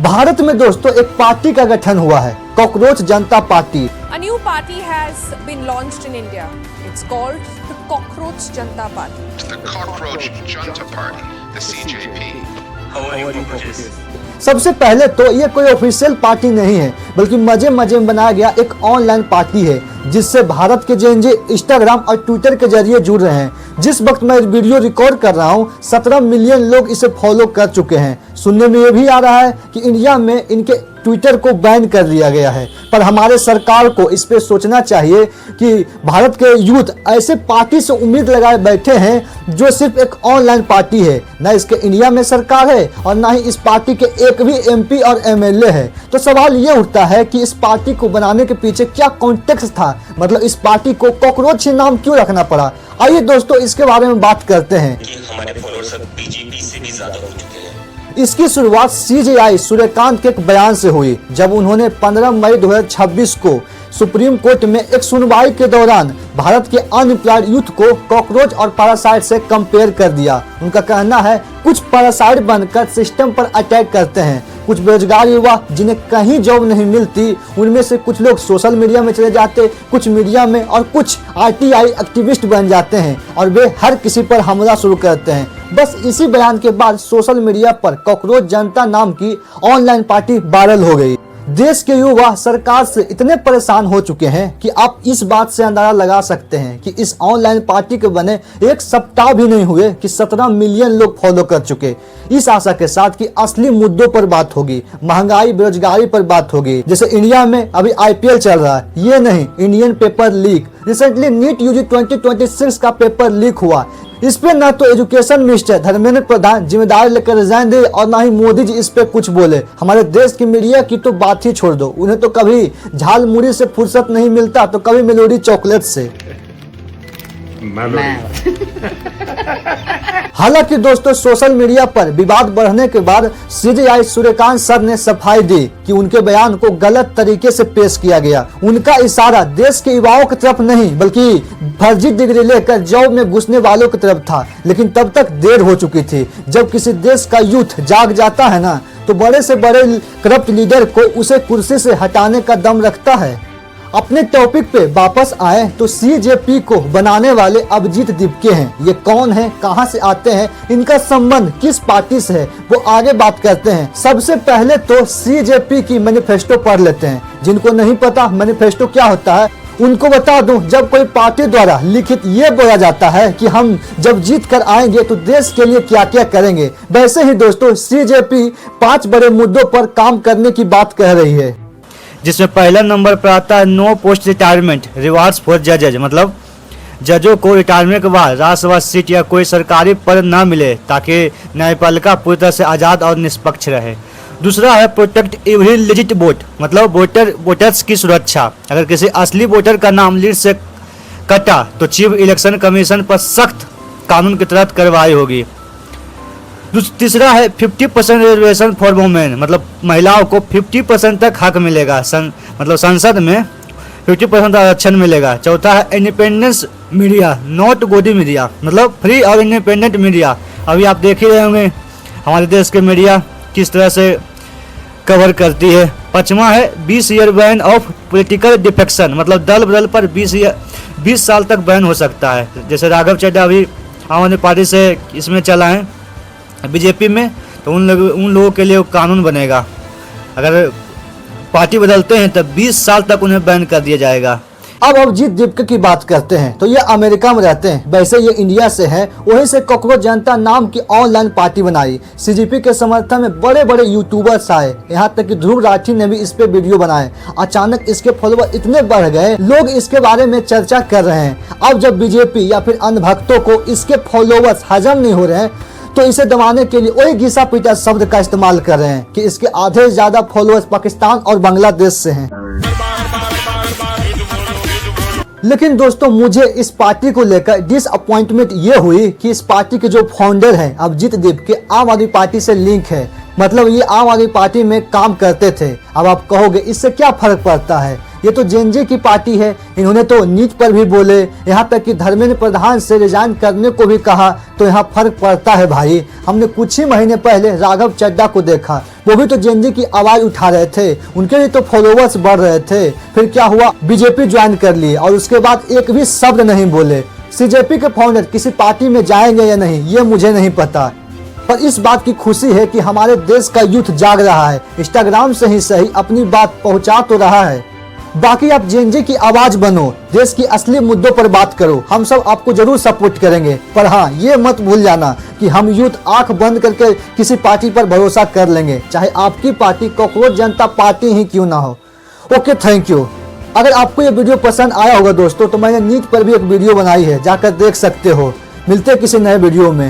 भारत में दोस्तों एक पार्टी का गठन हुआ है, cockroach Janata party. A new party has been launched in India. It's called the Cockroach Janta Party. The Cockroach Junta Party, the CJP. How are you doing? सबसे पहले तो ये कोई ऑफिशियल पार्टी नहीं है, बल्कि मजे मजे में बनाया गया एक ऑनलाइन पार्टी है, जिससे भारत के जेनजी इंस्टाग्राम और ट्विटर के जरिए जुड़ रहे हैं। जिस वक्त मैं वीडियो रिकॉर्ड कर रहा हूँ 17 मिलियन लोग इसे फॉलो कर चुके हैं। सुनने में ये भी आ रहा है कि इंडिया में इनके ट्विटर को बैन कर दिया गया है, पर हमारे सरकार को इस पे सोचना चाहिए कि भारत के यूथ ऐसे पार्टी से उम्मीद लगाए बैठे हैं जो सिर्फ एक ऑनलाइन पार्टी है। ना इसके इंडिया में सरकार है और ना ही इस पार्टी के एक भी एमपी और एमएलए है। तो सवाल ये उठता है कि इस पार्टी को बनाने के पीछे क्या कॉन्टेक्स्ट था, मतलब इस पार्टी को कॉकरोच नाम क्यों रखना पड़ा। आइए दोस्तों इसके बारे में बात करते हैं। हमारे फॉलोअर्स बीजेपी से भी ज्यादा हो चुके हैं। इसकी शुरुआत सीजेआई सूर्यकांत के एक बयान से हुई, जब उन्होंने 15 मई 2026 को सुप्रीम कोर्ट में एक सुनवाई के दौरान भारत के अनएम्प्लॉयड यूथ को कॉकरोच और पैरासाइट से कंपेयर कर दिया। उनका कहना है कुछ पैरासाइट बनकर सिस्टम पर अटैक करते हैं, कुछ बेरोजगार युवा जिन्हें कहीं जॉब नहीं मिलती, उनमें से कुछ लोग सोशल मीडिया में चले जाते, कुछ मीडिया में, और कुछ आरटीआई एक्टिविस्ट बन जाते हैं और वे हर किसी पर हमला शुरू करते हैं। बस इसी बयान के बाद सोशल मीडिया पर कॉकरोच जनता नाम की ऑनलाइन पार्टी वायरल हो गई। देश के युवा सरकार से इतने परेशान हो चुके हैं कि आप इस बात से अंदाजा लगा सकते हैं कि इस ऑनलाइन पार्टी के बने एक सप्ताह भी नहीं हुए कि 17 मिलियन लोग फॉलो कर चुके। इस आशा के साथ कि असली मुद्दों पर बात होगी, महंगाई बेरोजगारी पर बात होगी। जैसे इंडिया में अभी आईपीएल चल रहा है, ये नहीं Indian paper leak. Recently NEET UG 2026 का पेपर लीक हुआ। इस पे ना तो एजुकेशन मिनिस्टर धर्मेंद्र प्रधान जिम्मेदारी लेकर रिजाइन दे और ना ही मोदी जी इस पे कुछ बोले। हमारे देश की मीडिया की तो बात ही छोड़ दो, उन्हें तो कभी झाल मुड़ी से फुर्सत नहीं मिलता तो कभी मेलोडी चॉकलेट से। हालांकि दोस्तों सोशल मीडिया पर विवाद बढ़ने के बाद सीजेआई सूर्यकांत सर ने सफाई दी कि उनके बयान को गलत तरीके से पेश किया गया। उनका इशारा देश के युवाओं की तरफ नहीं बल्कि फर्जी डिग्री लेकर जॉब में घुसने वालों की तरफ था। लेकिन तब तक देर हो चुकी थी। जब किसी देश का यूथ जाग जाता है ना, तो बड़े से बड़े करप्ट लीडर को उसे कुर्सी से हटाने का दम रखता है। अपने टॉपिक पे वापस आए तो सीजेपी को बनाने वाले अभिजीत दीपके हैं। ये कौन है, कहां से आते हैं, इनका संबंध किस पार्टी से है, वो आगे बात करते हैं। सबसे पहले तो सीजेपी की मैनिफेस्टो पढ़ लेते हैं। जिनको नहीं पता मैनिफेस्टो क्या होता है उनको बता दूं, जब कोई पार्टी द्वारा लिखित ये बोला जाता है कि हम जब जीत कर आएंगे तो देश के लिए क्या क्या करेंगे, वैसे ही दोस्तों सीजेपी 5 बड़े मुद्दों पर काम करने की बात कह रही है, जिसमें पहला नंबर पर आता है no post retirement rewards for जजेज। मतलब जजों को रिटायरमेंट के बाद राज्यसभा सीट या कोई सरकारी पद न मिले ताकि न्यायपालिका पूरी तरह से आज़ाद और निष्पक्ष रहे। दूसरा है प्रोटेक्ट एवरी लेजिट वोट, मतलब वोटर्स की सुरक्षा। अगर किसी असली वोटर का नाम लिस्ट से कटा तो चीफ इलेक्शन कमीशन पर सख्त कानून के तहत कार्रवाई होगी। तीसरा है 50% रिजर्वेशन फॉर वुमेन, मतलब महिलाओं को 50% तक हक मिलेगा, मतलब संसद में 50% आरक्षण मिलेगा। चौथा है इंडिपेंडेंस मीडिया नॉट गोदी मीडिया, मतलब फ्री और इंडिपेंडेंट मीडिया। अभी आप देख ही रहे होंगे हमारे देश के मीडिया किस तरह से कवर करती है। पांचवा है 20 year ban of political defection, मतलब दल बदल पर 20 साल तक बैन हो सकता है। जैसे राघव चड्ढा अभी आम आदमी पार्टी से इसमें चला है बीजेपी में, तो उन लोगों के लिए कानून बनेगा। अगर पार्टी बदलते हैं तब 20 साल तक उन्हें बैन कर दिया जाएगा। अब अभिजीत दीपके की बात करते हैं तो ये अमेरिका में रहते हैं, वैसे ये इंडिया से हैं। वहीं से कॉकरोच जनता नाम की ऑनलाइन पार्टी बनाई। सीजेपी के समर्थन में बड़े बड़े यूट्यूबर्स आए, यहाँ तक कि ध्रुव राठी ने भी इस पे वीडियो बनाए। अचानक इसके फॉलोवर इतने बढ़ गए, लोग इसके बारे में चर्चा कर रहे हैं। अब जब बीजेपी या फिर अन्य भक्तों को इसके फॉलोवर्स हजम नहीं हो रहे हैं तो इसे दबाने के लिए वही घिसा पीटा शब्द का इस्तेमाल कर रहे हैं कि इसके आधे से ज्यादा फॉलोअर्स पाकिस्तान और बांग्लादेश से हैं। लेकिन दोस्तों मुझे इस पार्टी को लेकर डिसअपॉइंटमेंट ये हुई कि इस पार्टी के जो फाउंडर हैं अभिजीत दीपके आम आदमी पार्टी से लिंक है, मतलब ये आम आदमी पार्टी में काम करते थे। अब आप कहोगे इससे क्या फर्क पड़ता है, ये तो जेएनजे की पार्टी है, इन्होंने तो नीट पर भी बोले, यहाँ तक कि धर्मेंद्र प्रधान से रिजाइन करने को भी कहा। तो यहाँ फर्क पड़ता है भाई। हमने कुछ ही महीने पहले राघव चड्ढा को देखा, वो भी तो जेएनजे की आवाज उठा रहे थे, उनके भी तो फॉलोवर्स बढ़ रहे थे। फिर क्या हुआ, बीजेपी ज्वाइन कर लिए और उसके बाद एक भी शब्द नहीं बोले। सीजेपी के फाउंडर किसी पार्टी में जाएंगे या नहीं ये मुझे नहीं पता, पर इस बात की खुशी है कि हमारे देश का यूथ जाग रहा है, इंस्टाग्राम से ही सही अपनी बात पहुंचा तो रहा है। बाकी आप जेएनजे की आवाज बनो, देश की असली मुद्दों पर बात करो, हम सब आपको जरूर सपोर्ट करेंगे। पर हाँ, ये मत भूल जाना कि हम यूथ आंख बंद करके किसी पार्टी पर भरोसा कर लेंगे, चाहे आपकी पार्टी कॉकरोच जनता पार्टी ही क्यों ना हो। Okay, thank you. अगर आपको ये वीडियो पसंद आया होगा दोस्तों, तो मैंने नीट पर भी एक वीडियो बनाई है, जाकर देख सकते हो। मिलते हैं किसी नए वीडियो में।